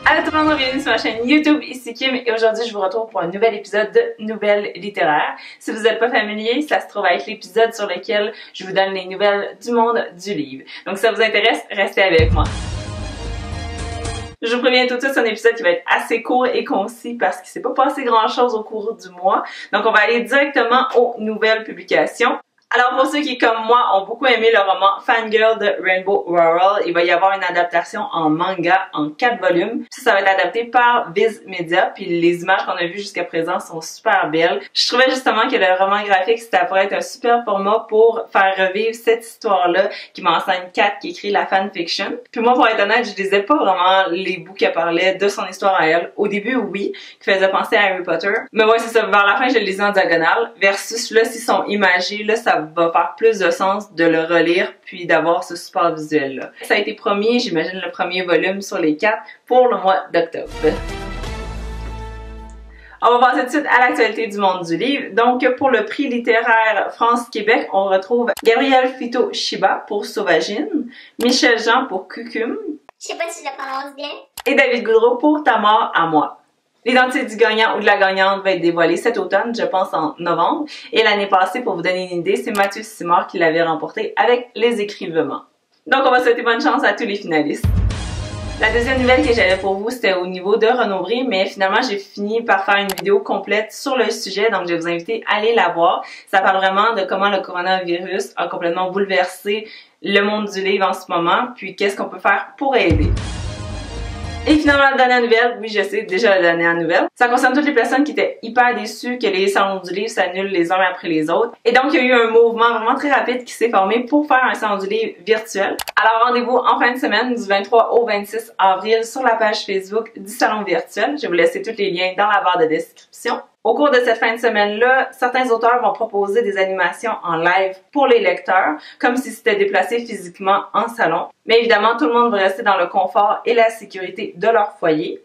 Allô tout le monde, bienvenue sur ma chaîne YouTube, ici Kim et aujourd'hui je vous retrouve pour un nouvel épisode de Nouvelles littéraires. Si vous n'êtes pas familier, ça se trouve à être l'épisode sur lequel je vous donne les nouvelles du monde du livre. Donc si ça vous intéresse, restez avec moi. Je vous préviens tout de suite, c'est un épisode qui va être assez court et concis parce qu'il ne s'est pas passé grand chose au cours du mois. Donc on va aller directement aux nouvelles publications. Alors pour ceux qui, comme moi, ont beaucoup aimé le roman Fangirl de Rainbow Rowell, il va y avoir une adaptation en manga en 4 volumes. Ça va être adapté par Viz Media, puis les images qu'on a vues jusqu'à présent sont super belles. Je trouvais justement que le roman graphique, ça pourrait être un super format pour faire revivre cette histoire-là qui m'enseigne Kat qui écrit la fanfiction. Puis moi, pour être honnête, je lisais pas vraiment les bouts qui parlaient de son histoire à elle. Au début, oui, qui faisait penser à Harry Potter. Mais ouais, c'est ça, vers la fin, je le lisais en diagonale. Versus là, s'ils sont imagés, là, ça va faire plus de sens de le relire puis d'avoir ce support visuel là. Ça a été promis, j'imagine le premier volume sur les 4 pour le mois d'octobre. On va passer tout de suite à l'actualité du monde du livre. Donc, pour le prix littéraire France-Québec, on retrouve Gabriel Fito-Shiba pour Sauvagine, Michel Jean pour Cucume, je sais pas si je le prononce bien, et David Goudreau pour Ta mort à moi. L'identité du gagnant ou de la gagnante va être dévoilée cet automne, je pense en novembre. Et l'année passée, pour vous donner une idée, c'est Mathieu Simard qui l'avait remporté avec Les Écrivements. Donc on va souhaiter bonne chance à tous les finalistes. La deuxième nouvelle que j'avais pour vous, c'était au niveau de Renaud Bré, mais finalement j'ai fini par faire une vidéo complète sur le sujet, donc je vais vous inviter à aller la voir. Ça parle vraiment de comment le coronavirus a complètement bouleversé le monde du livre en ce moment, puis qu'est-ce qu'on peut faire pour aider. Et finalement, la dernière nouvelle, oui je sais, déjà la dernière nouvelle, ça concerne toutes les personnes qui étaient hyper déçues que les salons du livre s'annulent les uns après les autres. Et donc, il y a eu un mouvement vraiment très rapide qui s'est formé pour faire un salon du livre virtuel. Alors, rendez-vous en fin de semaine, du 23 au 26 avril, sur la page Facebook du salon virtuel. Je vais vous laisser tous les liens dans la barre de description. Au cours de cette fin de semaine-là, certains auteurs vont proposer des animations en live pour les lecteurs, comme si c'était déplacé physiquement en salon. Mais évidemment, tout le monde va rester dans le confort et la sécurité de leur foyer.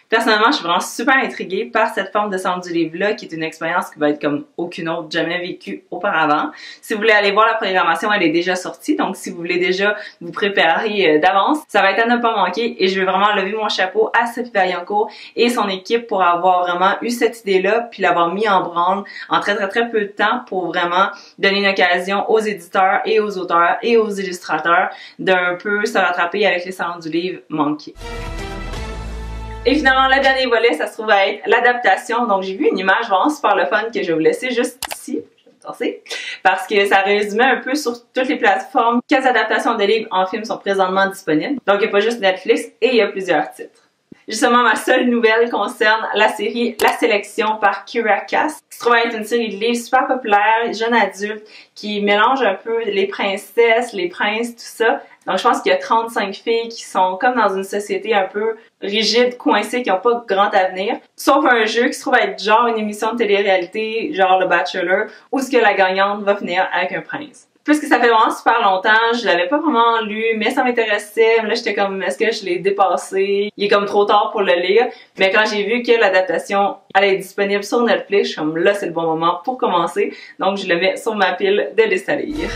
Personnellement, je suis vraiment super intriguée par cette forme de salon du livre-là, qui est une expérience qui va être comme aucune autre jamais vécue auparavant. Si vous voulez aller voir la programmation, elle est déjà sortie, donc si vous voulez déjà vous préparer d'avance, ça va être à ne pas manquer et je veux vraiment lever mon chapeau à Sophie Vaillancourt et son équipe pour avoir vraiment eu cette idée-là puis l'avoir mis en branle en très peu de temps pour vraiment donner une occasion aux éditeurs et aux auteurs et aux illustrateurs d'un peu se rattraper avec les salons du livre manqués. Et finalement, le dernier volet, ça se trouve à être l'adaptation. Donc, j'ai vu une image vraiment super le fun que je vais vous laisser juste ici. Je vais me tasser. Parce que ça résumait un peu sur toutes les plateformes quelles adaptations de livres en film sont présentement disponibles. Donc, il n'y a pas juste Netflix et il y a plusieurs titres. Justement, ma seule nouvelle concerne la série La Sélection par Kira Cass, qui se trouve à être une série de livres super populaire, jeune adulte, qui mélange un peu les princesses, les princes, tout ça. Donc je pense qu'il y a 35 filles qui sont comme dans une société un peu rigide, coincée, qui n'ont pas grand avenir. Sauf un jeu qui se trouve à être genre une émission de télé-réalité, genre Le Bachelor, où ce que la gagnante va finir avec un prince. Puisque ça fait vraiment super longtemps, je l'avais pas vraiment lu, mais ça m'intéressait. Là, j'étais comme, est-ce que je l'ai dépassé? Il est comme trop tard pour le lire. Mais quand j'ai vu que l'adaptation allait être disponible sur Netflix, je suis comme, là, c'est le bon moment pour commencer. Donc, je le mets sur ma pile de listes à lire.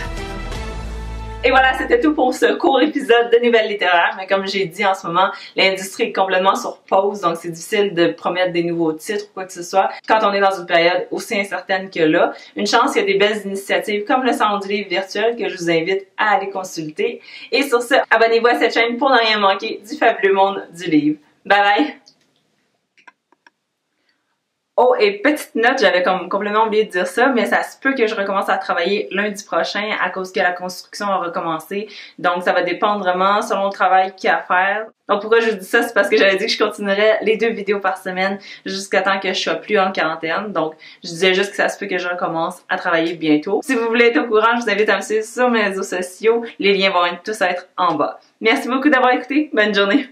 Et voilà, c'était tout pour ce court épisode de Nouvelles littéraires. Mais comme j'ai dit en ce moment, l'industrie est complètement sur pause, donc c'est difficile de promettre des nouveaux titres ou quoi que ce soit quand on est dans une période aussi incertaine que là. Une chance, il y a des belles initiatives comme le salon du livre virtuel que je vous invite à aller consulter. Et sur ce, abonnez-vous à cette chaîne pour ne rien manquer du fabuleux monde du livre. Bye bye! Oh, et petite note, j'avais comme complètement oublié de dire ça, mais ça se peut que je recommence à travailler lundi prochain à cause que la construction a recommencé. Donc, ça va dépendre vraiment selon le travail qu'il y a à faire. Donc, pourquoi je vous dis ça? C'est parce que j'avais dit que je continuerais les 2 vidéos par semaine jusqu'à temps que je sois plus en quarantaine. Donc, je disais juste que ça se peut que je recommence à travailler bientôt. Si vous voulez être au courant, je vous invite à me suivre sur mes réseaux sociaux. Les liens vont tous être en bas. Merci beaucoup d'avoir écouté. Bonne journée!